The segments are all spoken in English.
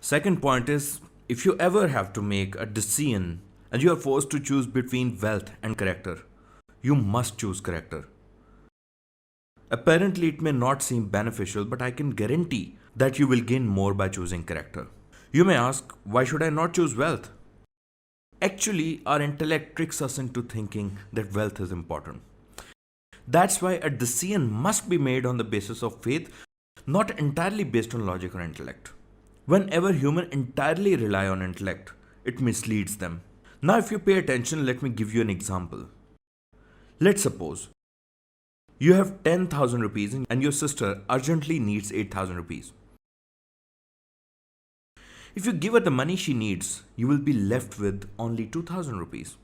Second point is, if you ever have to make a decision and you are forced to choose between wealth and character, you must choose character. Apparently, it may not seem beneficial, but I can guarantee that you will gain more by choosing character. You may ask, why should I not choose wealth? Actually, our intellect tricks us into thinking that wealth is important. That's why a decision must be made on the basis of faith, not entirely based on logic or intellect. Whenever humans entirely rely on intellect, it misleads them. Now, if you pay attention, let me give you an example. Let's suppose you have 10,000 rupees and your sister urgently needs 8,000 rupees. If you give her the money she needs, you will be left with only 2,000 rupees.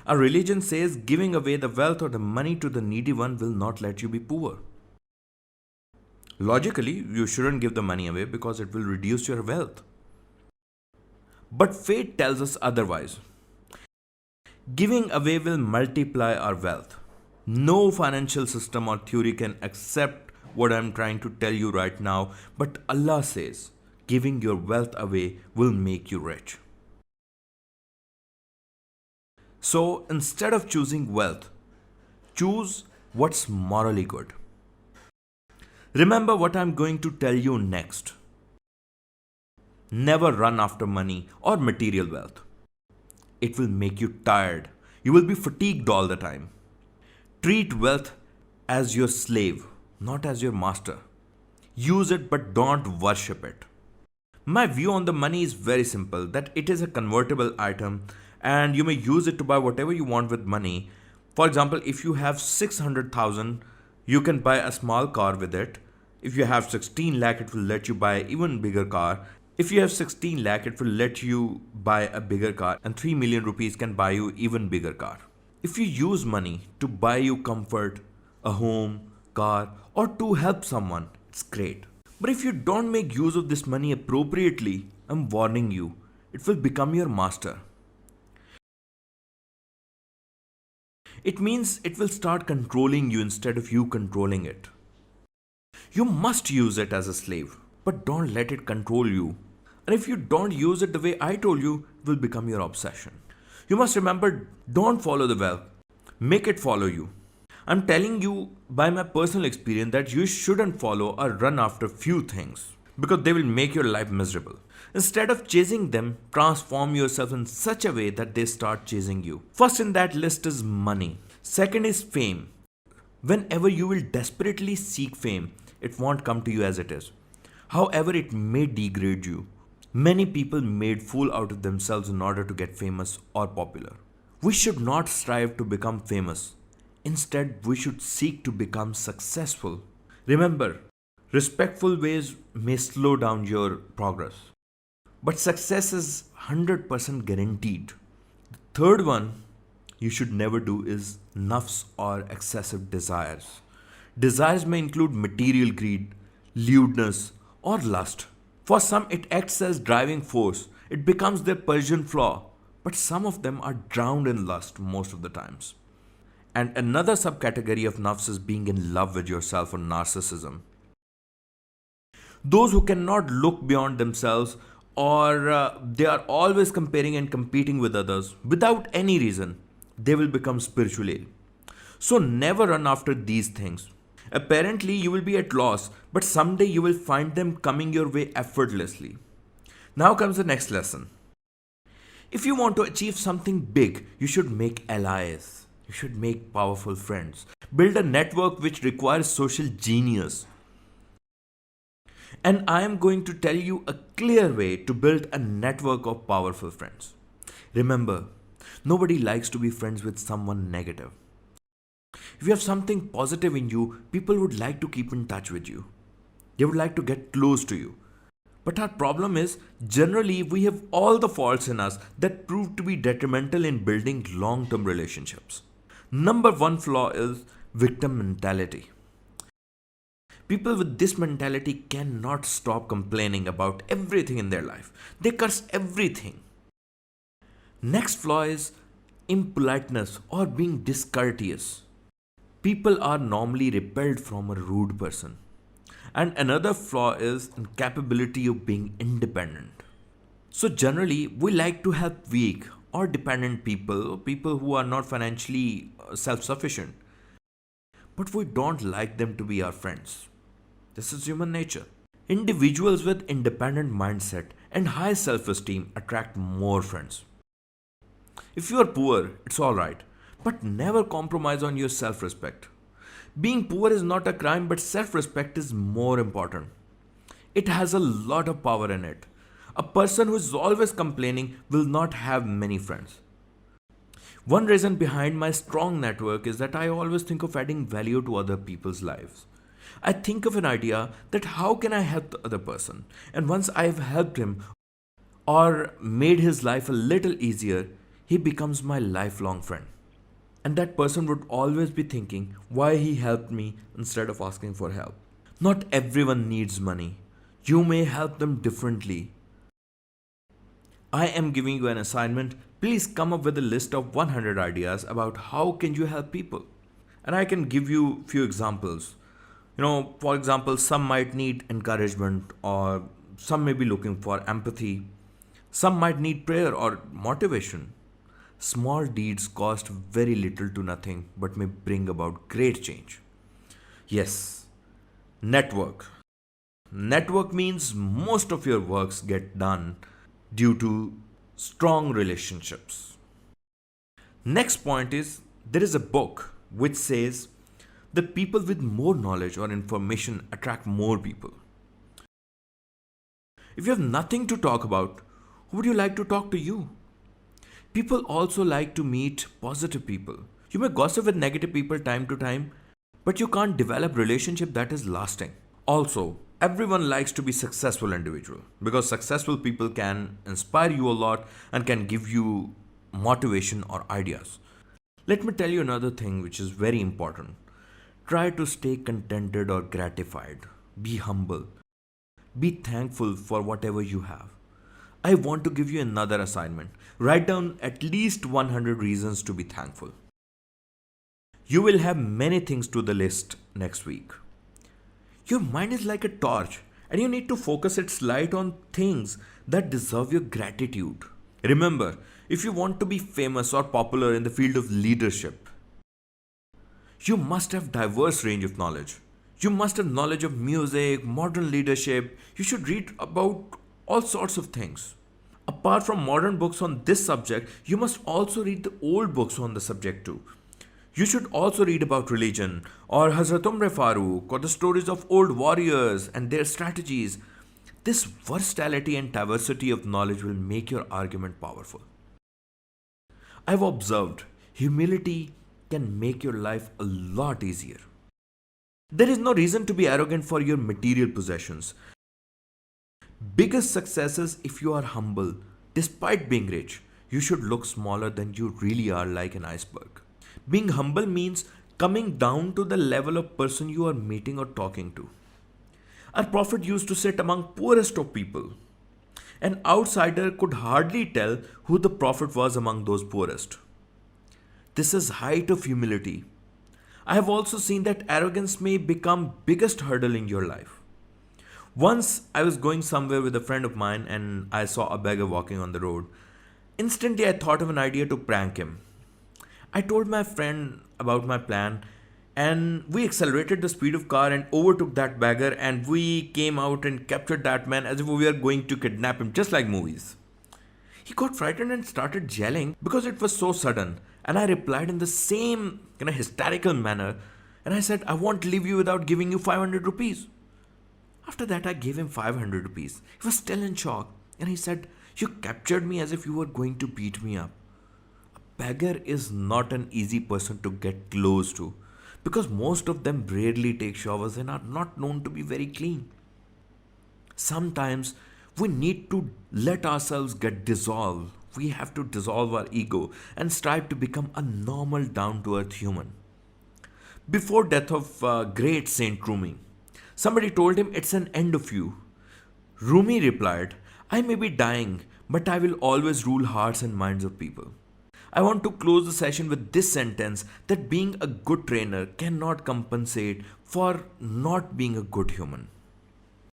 Our religion says giving away the wealth or the money to the needy one will not let you be poor. Logically, you shouldn't give the money away because it will reduce your wealth. But fate tells us otherwise. Giving away will multiply our wealth. No financial system or theory can accept what I'm trying to tell you right now, but Allah says giving your wealth away will make you rich. So instead of choosing wealth, choose what's morally good. Remember what I'm going to tell you next. Never run after money or material wealth. It will make you tired. You will be fatigued all the time. Treat wealth as your slave, not as your master. Use it but don't worship it. My view on the money is very simple, that it is a convertible item and you may use it to buy whatever you want with money. For example, if you have 600,000, you can buy a small car with it. If you have 16 lakh, it will let you buy even bigger car. If you have 16 lakh, it will let you buy a bigger car, and 3 million rupees can buy you even bigger car. If you use money to buy you comfort, a home, car, or to help someone, it's great. But if you don't make use of this money appropriately, I'm warning you, it will become your master. It means it will start controlling you instead of you controlling it. You must use it as a slave, but don't let it control you. And if you don't use it the way I told you, it will become your obsession. You must remember, don't follow the wealth, make it follow you. I'm telling you by my personal experience that you shouldn't follow or run after few things because they will make your life miserable. Instead of chasing them, transform yourself in such a way that they start chasing you. First in that list is money. Second is fame. Whenever you will desperately seek fame, it won't come to you as it is. However, it may degrade you. Many people made fool out of themselves in order to get famous or popular. We should not strive to become famous. Instead, we should seek to become successful. Remember, respectful ways may slow down your progress, but success is 100% guaranteed. The third one you should never do is nafs or excessive desires. Desires may include material greed, lewdness, or lust. For some, it acts as driving force. It becomes their Persian flaw. But some of them are drowned in lust most of the times. And another subcategory of nafs is being in love with yourself or narcissism. Those who cannot look beyond themselves or they are always comparing and competing with others without any reason, they will become spiritually ill. So never run after these things. Apparently, you will be at loss, but someday you will find them coming your way effortlessly. Now comes the next lesson. If you want to achieve something big, you should make allies. You should make powerful friends. Build a network which requires social genius. And I am going to tell you a clear way to build a network of powerful friends. Remember, nobody likes to be friends with someone negative. If you have something positive in you, people would like to keep in touch with you. They would like to get close to you. But our problem is, generally, we have all the faults in us that prove to be detrimental in building long term relationships. Number one flaw is victim mentality. People with this mentality cannot stop complaining about everything in their life. They curse everything. Next flaw is impoliteness or being discourteous. People are normally repelled from a rude person. And another flaw is incapability of being independent. So generally, we like to help weak or dependent people, people who are not financially self-sufficient, but we don't like them to be our friends. This is human nature. Individuals with independent mindset and high self-esteem attract more friends. If you are poor, it's alright, but never compromise on your self-respect. Being poor is not a crime, but self-respect is more important. It has a lot of power in it. A person who is always complaining will not have many friends. One reason behind my strong network is that I always think of adding value to other people's lives. I think of an idea that how can I help the other person? And once I've helped him or made his life a little easier, he becomes my lifelong friend. And that person would always be thinking why he helped me instead of asking for help. Not everyone needs money. You may help them differently. I am giving you an assignment. Please come up with a list of 100 ideas about how can you help people. And I can give you few examples. For example, some might need encouragement or some may be looking for empathy. Some might need prayer or motivation. Small deeds cost very little to nothing but may bring about great change. Yes, network. Network means most of your works get done due to strong relationships. Next point is there is a book which says that people with more knowledge or information attract more people. If you have nothing to talk about, who would you like to talk to you? People also like to meet positive people. You may gossip with negative people time to time, but you can't develop relationship that is lasting. Also, everyone likes to be successful individual because successful people can inspire you a lot and can give you motivation or ideas. Let me tell you another thing which is very important. Try to stay contented or gratified. Be humble. Be thankful for whatever you have. I want to give you another assignment. Write down at least 100 reasons to be thankful. You will have many things to the list next week. Your mind is like a torch and you need to focus its light on things that deserve your gratitude. Remember, if you want to be famous or popular in the field of leadership, you must have diverse range of knowledge. You must have knowledge of music, modern leadership. You should read about all sorts of things. Apart from modern books on this subject, you must also read the old books on the subject too. You should also read about religion or Hazrat Umar Farooq or the stories of old warriors and their strategies. This versatility and diversity of knowledge will make your argument powerful. I've observed humility can make your life a lot easier. There is no reason to be arrogant for your material possessions. Biggest success is if you are humble. Despite being rich, you should look smaller than you really are, like an iceberg. Being humble means coming down to the level of person you are meeting or talking to. Our Prophet used to sit among poorest of people. An outsider could hardly tell who the Prophet was among those poorest. This is height of humility. I have also seen that arrogance may become biggest hurdle in your life. Once I was going somewhere with a friend of mine and I saw a beggar walking on the road. Instantly I thought of an idea to prank him. I told my friend about my plan and we accelerated the speed of car and overtook that beggar and we came out and captured that man as if we were going to kidnap him, just like movies. He got frightened and started yelling because it was so sudden, and I replied in the same hysterical manner and I said, I won't leave you without giving you 500 rupees. After that I gave him 500 rupees. He was still in shock and he said, you captured me as if you were going to beat me up. A beggar is not an easy person to get close to because most of them rarely take showers and are not known to be very clean. Sometimes we need to let ourselves get dissolved. We have to dissolve our ego and strive to become a normal, down-to-earth human. Before death of great Saint Rumi, somebody told him it's an end of you. Rumi replied, I may be dying, but I will always rule hearts and minds of people. I want to close the session with this sentence that being a good trainer cannot compensate for not being a good human.